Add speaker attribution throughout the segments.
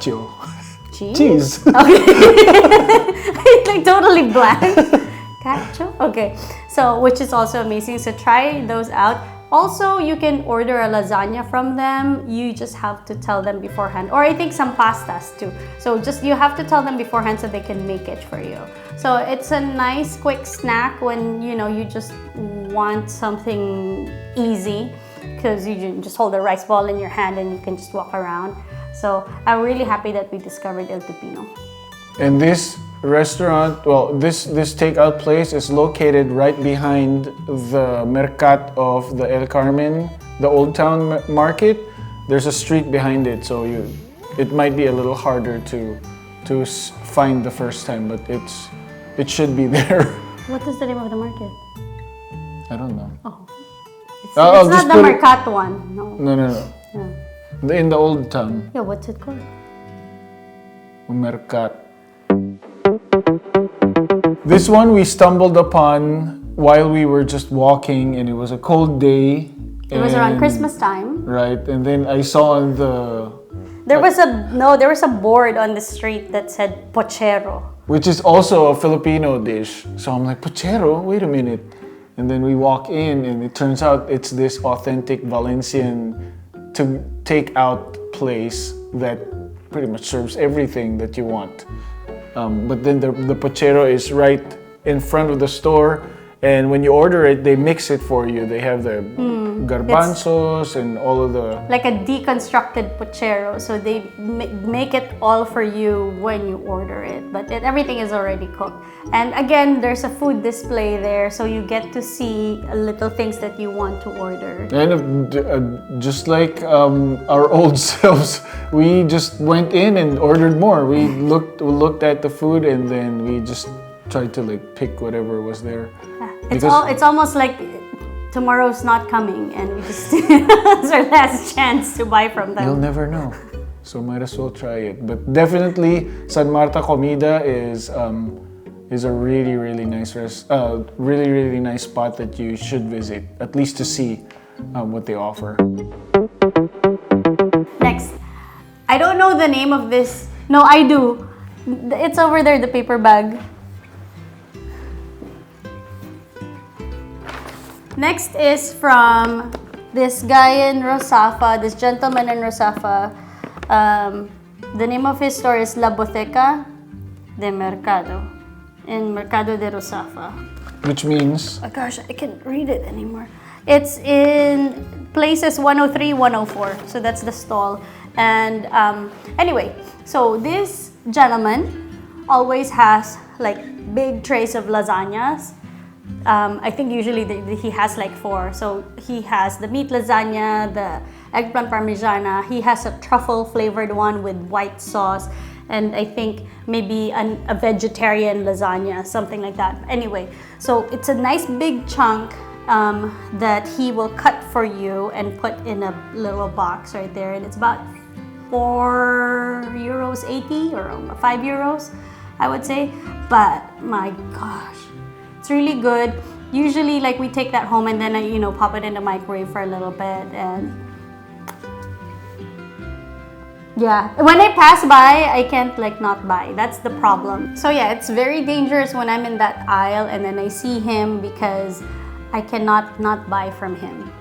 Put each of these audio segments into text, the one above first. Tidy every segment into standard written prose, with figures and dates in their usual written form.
Speaker 1: cacio.
Speaker 2: Cheese?
Speaker 1: Cheese.
Speaker 2: Okay. Like totally blank. Cacio? Okay. So, which is also amazing. So try those out. Also, you can order a lasagna from them. You just have to tell them beforehand. Or I think some pastas too. So just you have to tell them beforehand so they can make it for you. So it's a nice quick snack when you just want something easy, because you just hold a rice ball in your hand and you can just walk around. So I'm really happy that we discovered Il Toppino.
Speaker 1: And this restaurant, well, this takeout place is located right behind the Mercat of the 𝗪𝗏𝗏𝗏, the Old Town Market. There's a street behind it, so it might be a little harder to find the first time, but it should be there.
Speaker 2: What is the name of the market?
Speaker 1: I don't know.
Speaker 2: Oh, it's
Speaker 1: I'll
Speaker 2: not
Speaker 1: just
Speaker 2: the
Speaker 1: put
Speaker 2: Mercat one. No.
Speaker 1: No.
Speaker 2: Yeah.
Speaker 1: In the Old Town.
Speaker 2: Yeah, what's it called?
Speaker 1: Mercat. This one we stumbled upon while we were just walking, and it was a cold day.
Speaker 2: It was around Christmas time.
Speaker 1: Right, and then I saw on the...
Speaker 2: There was a board on the street that said pochero.
Speaker 1: Which is also a Filipino dish. So I'm like, pochero? Wait a minute. And then we walk in, and it turns out it's this authentic Valencian take-out place that pretty much serves everything that you want. But then the pochero is right in front of the store, and when you order it, they mix it for you. They have the garbanzos and all of the...
Speaker 2: Like a deconstructed pochero, so they make it all for you when you order it. But everything is already cooked. And again, there's a food display there, so you get to see little things that you want to order.
Speaker 1: And just like our old selves, we just went in and ordered more. We looked at the food, and then we just tried to pick whatever was there.
Speaker 2: Yeah. It's almost like tomorrow's not coming, and we just it's our last chance to buy from them.
Speaker 1: You'll never know, so might as well try it. But definitely, Santa Marta Comida is a really nice really nice spot that you should visit, at least to see what they offer.
Speaker 2: Next, I don't know the name of this. No, I do. It's over there, the paper bag. Next is from this guy in 𝗪𝗧𝗏, this gentleman in 𝗪𝗧𝗏. The name of his store is La Boteca de Mercado in Mercado de 𝗪𝗧𝗏.
Speaker 1: Which means?
Speaker 2: Oh gosh, I can't read it anymore. It's in places 103, 104. So that's the stall. And anyway, so this gentleman always has big trays of lasagnas. I think usually he has 4. So he has the meat lasagna, the eggplant parmigiana. He has a truffle flavored one with white sauce, and I think maybe a vegetarian lasagna, something like that. Anyway, so it's a nice big chunk that he will cut for you and put in a little box right there, and it's about €4.80 or €5, I would say. But my gosh, it's really good. Usually we take that home and then pop it in the microwave for a little bit, and Yeah, when I pass by, I can't like not buy. That's the problem. So yeah, it's very dangerous when I'm in that aisle and then I see him because I cannot not buy from him.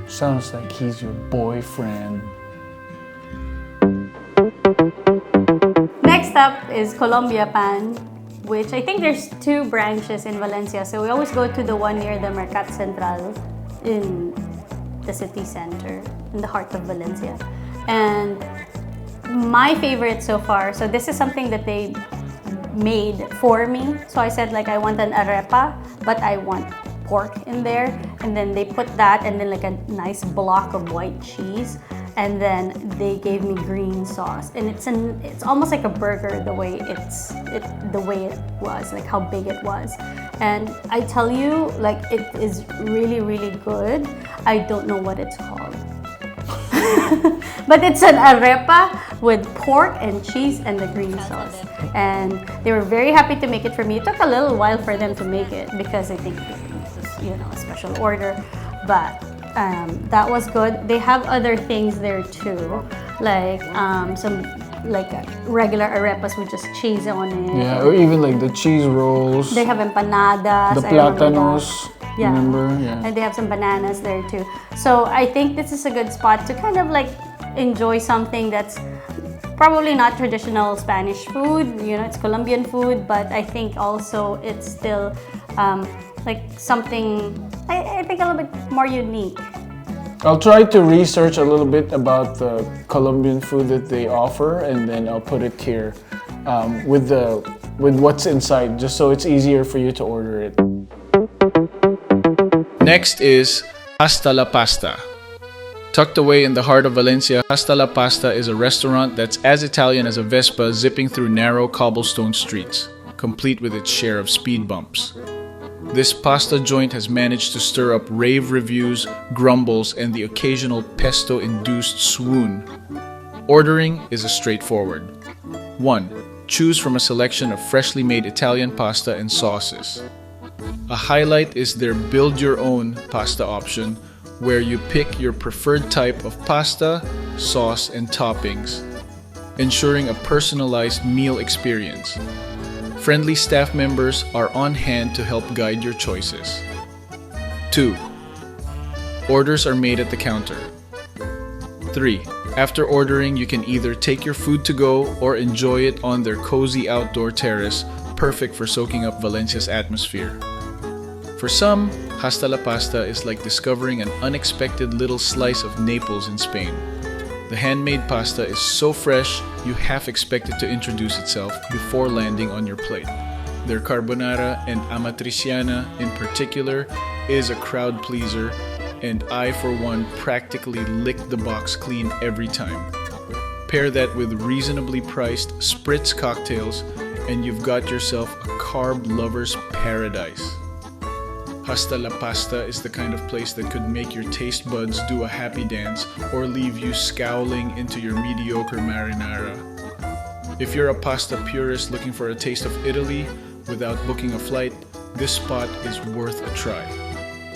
Speaker 1: Sounds like he's your boyfriend.
Speaker 2: Next up is Colombia Pan, which I think there's 2 branches in Valencia. So we always go to the one near the Mercat Central in the city center, in the heart of Valencia. And my favorite so far, so this is something that they made for me. So I said like I want an arepa, but I want pork in there. And then they put that and then like a nice block of white cheese. And then they gave me green sauce. And it's almost like a burger the way it was, like how big it was. And I tell you, like it is really, really good. I don't know what it's called. But it's an arepa with pork and cheese and the green sauce. And they were very happy to make it for me. It took a little while for them to make it because I think this is, you know, a special order. But that was good. They have other things there too, like some like regular arepas with just cheese on it.
Speaker 1: Yeah, or even like the cheese rolls.
Speaker 2: They have empanadas.
Speaker 1: The plátanos.
Speaker 2: Yeah.
Speaker 1: Remember? Yeah.
Speaker 2: And they have some bananas there too. So I think this is a good spot to kind of like enjoy something that's probably not traditional Spanish food. You know, it's Colombian food, but I think also it's still like something, I think a little bit more unique.
Speaker 1: I'll try to research a little bit about the Colombian food that they offer, and then I'll put it here with what's inside, just so it's easier for you to order it. Next is Hasta La Pasta. Tucked away in the heart of Valencia, Hasta La Pasta is a restaurant that's as Italian as a Vespa zipping through narrow cobblestone streets, complete with its share of speed bumps. This pasta joint has managed to stir up rave reviews, grumbles, and the occasional pesto-induced swoon. Ordering is a straightforward. 1. Choose from a selection of freshly made Italian pasta and sauces. A highlight is their build-your-own pasta option, where you pick your preferred type of pasta, sauce, and toppings, ensuring a personalized meal experience. Friendly staff members are on hand to help guide your choices. 2. Orders are made at the counter. 3. After ordering, you can either take your food to go or enjoy it on their cozy outdoor terrace, perfect for soaking up Valencia's atmosphere. For some, Hasta La Pasta is like discovering an unexpected little slice of Naples in Spain. The handmade pasta is so fresh, you half expect it to introduce itself before landing on your plate. Their carbonara and amatriciana in particular is a crowd pleaser, and I for one practically lick the box clean every time. Pair that with reasonably priced spritz cocktails and you've got yourself a carb lover's paradise. Hasta La Pasta is the kind of place that could make your taste buds do a happy dance or leave you scowling into your mediocre marinara. If you're a pasta purist looking for a taste of Italy without booking a flight, this spot is worth a try.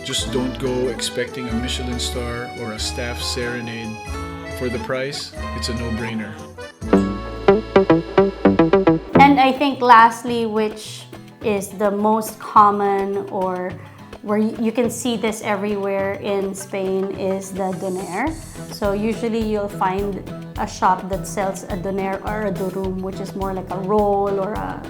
Speaker 1: Just don't go expecting a Michelin star or a staff serenade. For the price, it's a no-brainer.
Speaker 2: And I think lastly, which is the most common or where you can see this everywhere in Spain, is the Donaire. So usually you'll find a shop that sells a Donaire or a durum, which is more like a roll or a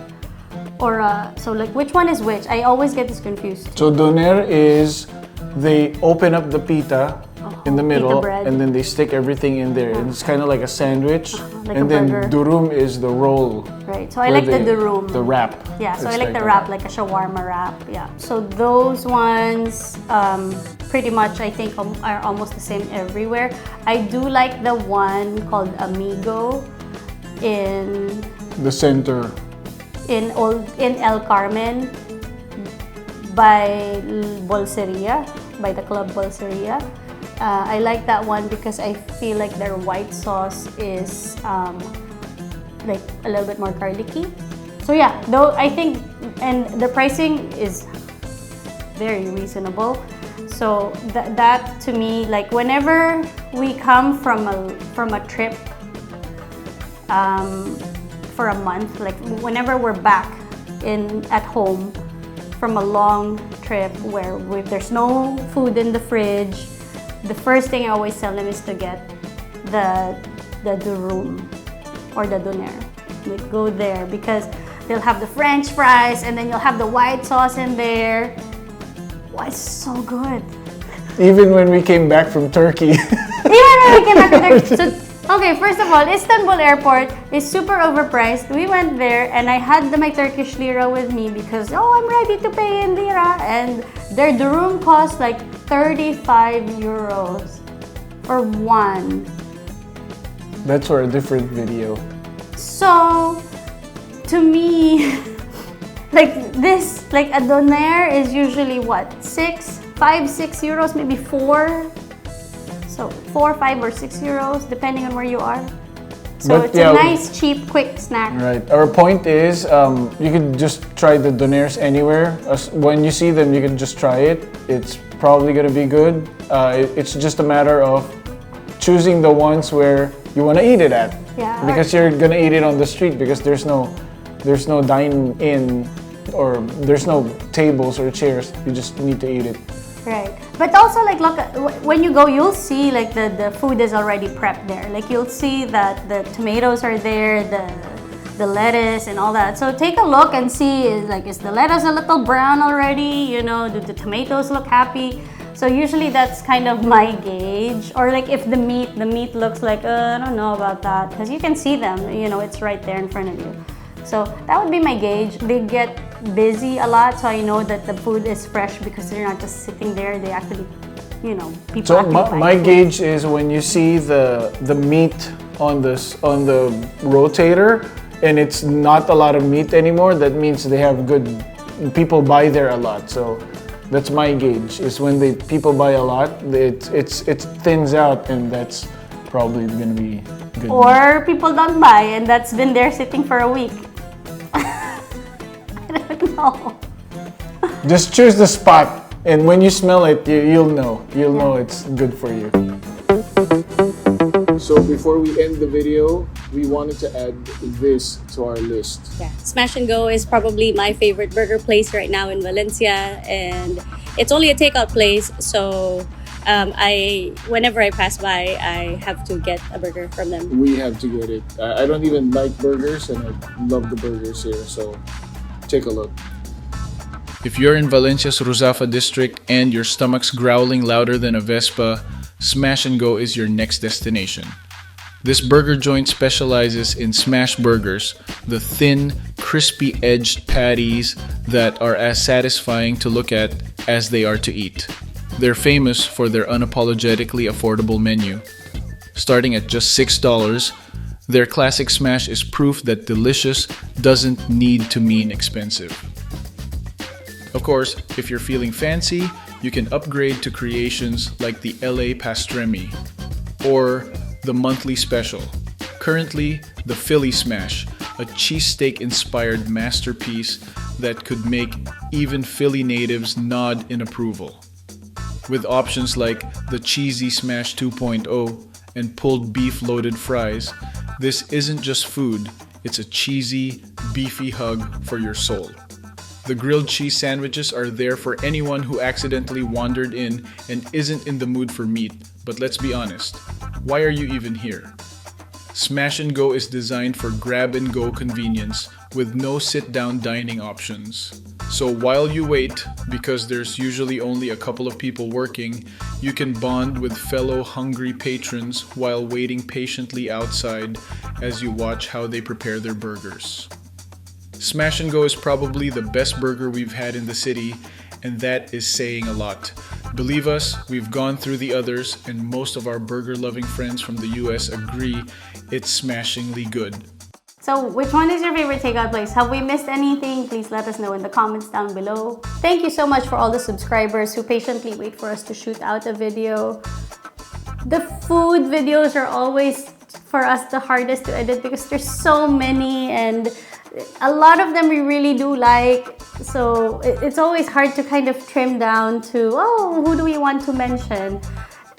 Speaker 2: so like which one is which? I always get this confused.
Speaker 1: So Donaire is they open up the pita in the middle and then they stick everything in there. And it's kind of like a sandwich.
Speaker 2: Like
Speaker 1: and
Speaker 2: a
Speaker 1: then
Speaker 2: burger.
Speaker 1: Durum is the roll.
Speaker 2: Right. So I like the durum.
Speaker 1: The wrap.
Speaker 2: Yeah. So
Speaker 1: it's
Speaker 2: I like the wrap, like a shawarma wrap. Yeah. So those ones pretty much I think are almost the same everywhere. I do like the one called Amigo in
Speaker 1: the center.
Speaker 2: In El Carmen by Bolseria, by the club Bolseria. I like that one because I feel like their white sauce is like a little bit more garlicky. So yeah, though I think, and the pricing is very reasonable. So that to me, like whenever we come from a trip for a month. Like whenever we're back at home from a long trip where there's no food in the fridge, the first thing I always tell them is to get the durum or the donaire. We go there because they'll have the French fries and then you'll have the white sauce in there. Why, it's so good.
Speaker 1: Even when we came back from Turkey.
Speaker 2: Even when we came back from Turkey. So, okay, first of all, Istanbul airport is super overpriced. We went there and I had my Turkish lira with me because, I'm ready to pay in lira. And their durum cost like 35 euros or one.
Speaker 1: That's for a different video.
Speaker 2: So, to me, like this, like a donaire is usually what? 5, 6 euros, maybe 4. So 4, 5, or 6 euros, depending on where you are. So but it's a nice, cheap, quick snack.
Speaker 1: Right. Our point is, you can just try the donaires anywhere. When you see them, you can just try it. It's probably gonna be good. It's just a matter of choosing the ones where you want to eat it at.
Speaker 2: Yeah.
Speaker 1: Because you're gonna eat it on the street because there's no dine-in or there's no tables or chairs. You just need to eat it.
Speaker 2: Right. But also, like, look, when you go, you'll see like the food is already prepped there. Like you'll see that the tomatoes are there, the lettuce and all that. So take a look and see, is the lettuce a little brown already? You know, do the tomatoes look happy? So usually that's kind of my gauge. Or like if the meat looks like, I don't know about that, because you can see them, it's right there in front of you. So that would be my gauge. They get busy a lot, so I know that the food is fresh because they're not just sitting there. They actually, people.
Speaker 1: So my gauge is when you see the meat on the rotator and it's not a lot of meat anymore. That means they have good. People buy there a lot. So that's my gauge. Is when people buy a lot, it thins out, and that's probably gonna be good.
Speaker 2: Or people don't buy, and that's been there sitting for a week. I don't know.
Speaker 1: Just choose the spot, and when you smell it, you'll know. You'll know it's good for you. So before we end the video, we wanted to add this to our list.
Speaker 3: Yeah, Smash and Go is probably my favorite burger place right now in Valencia, and it's only a takeout place, so whenever I pass by, I have to get a burger from them.
Speaker 1: We have to get it. I don't even like burgers, and I love the burgers here, so take a look. If you're in Valencia's 𝗬𝗪𝗪 district and your stomach's growling louder than a Vespa, Smash and Go is your next destination. This burger joint specializes in smash burgers, the thin, crispy-edged patties that are as satisfying to look at as they are to eat. They're famous for their unapologetically affordable menu. Starting at just $6, their classic smash is proof that delicious doesn't need to mean expensive. Of course, if you're feeling fancy, you can upgrade to creations like the LA Pastrami or the monthly special. Currently, the Philly Smash, a cheesesteak-inspired masterpiece that could make even Philly natives nod in approval. With options like the Cheesy Smash 2.0 and pulled beef loaded fries, this isn't just food, it's a cheesy, beefy hug for your soul. The grilled cheese sandwiches are there for anyone who accidentally wandered in and isn't in the mood for meat, but let's be honest, why are you even here? Smash and Go is designed for grab-and-go convenience with no sit-down dining options. So while you wait, because there's usually only a couple of people working, you can bond with fellow hungry patrons while waiting patiently outside as you watch how they prepare their burgers. Smash and Go is probably the best burger we've had in the city, and that is saying a lot. Believe us, we've gone through the others, and most of our burger-loving friends from the US agree it's smashingly good.
Speaker 2: So which one is your favorite takeout place? Have we missed anything? Please let us know in the comments down below. Thank you so much for all the subscribers who patiently wait for us to shoot out a video. The food videos are always, for us, the hardest to edit because there's so many, and a lot of them we really do like. So it's always hard to kind of trim down to, who do we want to mention?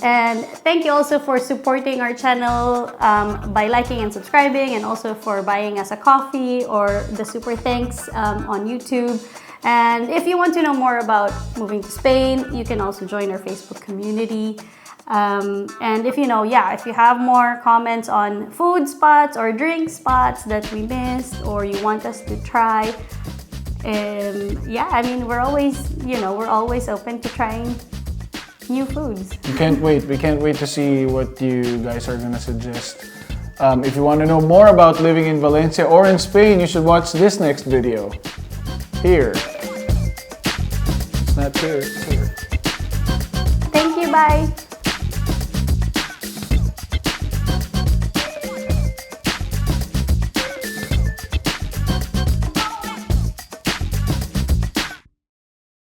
Speaker 2: And thank you also for supporting our channel by liking and subscribing, and also for buying us a coffee or the super thanks on YouTube. And if you want to know more about moving to Spain, you can also join our Facebook community. And if you have more comments on food spots or drink spots that we missed or you want us to try, we're always open to trying new foods.
Speaker 1: We can't wait to see what you guys are gonna suggest. If you want to know more about living in Valencia or in Spain, you should watch this next video. Here. It's not here, it's here.
Speaker 2: Thank you, bye.